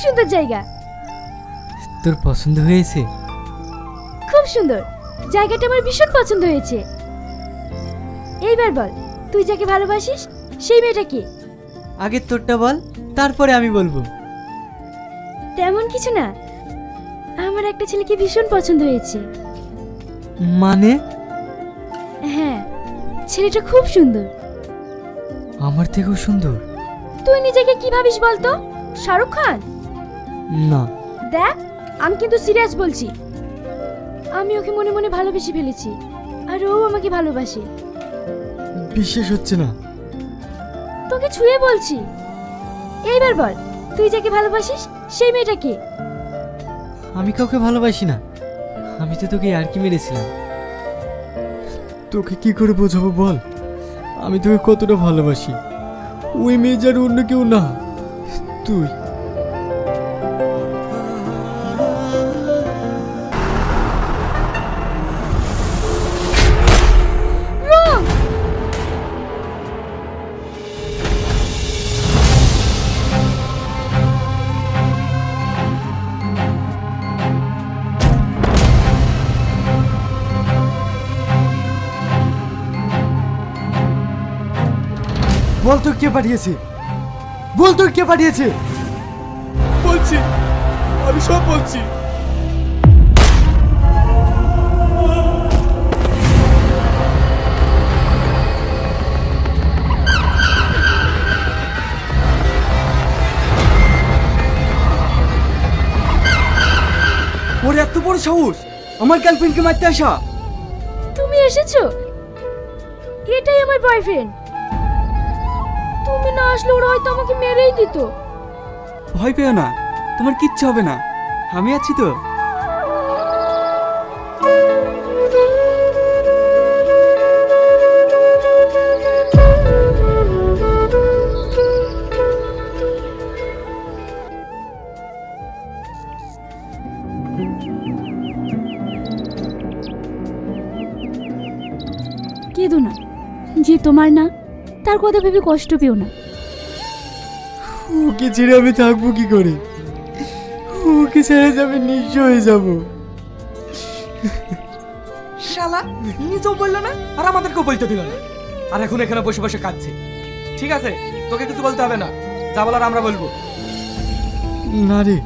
সুন্দর জায়গা। তোর পছন্দ হয়েছে? খুব সুন্দর জায়গাটা, আমার ভীষণ পছন্দ হয়েছে। এইবার বল, তুই যাকে ভালোবাসিস সেই মেয়েটা কে? আগে তোরটা বল, তারপরে আমি বলবো। তেমন কিছু না, আমার একটা ছেলেকে ভীষণ পছন্দ হয়েছে। মানে? হ্যাঁ, ছেলেটা খুব সুন্দর। আমার থেকেও সুন্দর? তুই নিজেকে কি ভাবিস বলতো? শাহরুখ খান? না। দেখ, আমি কিন্তু সিরিয়াস বলছি। আমি ওকে মনে মনে ভালোবেসে ফেলেছি, আর ও আমাকে ভালোবাসে। বিশ্বাস হচ্ছে না। তোকে ছুঁয়ে বলছি। এইবার বল, তুই যাকে ভালোবাসিস সেই মেয়েটা কে? আমি কাউকে ভালোবাসি না, আমি তো তোকে ইয়ার্কি মেরেছিলাম। তোকে কি করে বোঝাবো বল, আমি তোকে কতটা ভালোবাসি। ওই মেয়ে যার অন্য কেউ না, তুই। রং! বল তো কে পাঠিয়েছে, বল তো কে পাঠিয়েছে। বলছি, আমি সব বলছি। ওর এত বড় সাহস আমার গার্লফ্রেন্ডকে মারতে আসা। তুমি এসেছো? এটাই আমার বয়ফ্রেন্ড। তুমি না আসলে ওরা হয়তো আমাকে মেরেই দিত। ভয় পেও না, তোমার কিচ্ছু হবে না, আমি আছি তো। কেঁদো না, যে তোমার না তার কথা ভেবে কষ্ট পেও না। ওকে ছেড়ে আমি থাকবো কি করে? ওকে ছেড়ে যাবে, নিঃস্ব হয়ে যাবো। শালা নিজেও বললো না আর আমাদেরকেও বলতে দিল না, আর এখন এখানে বসে বসে কাঁদছে। ঠিক আছে, তোকে কিছু বলতে হবে না, যা বলার আমরা বলবো। না রে,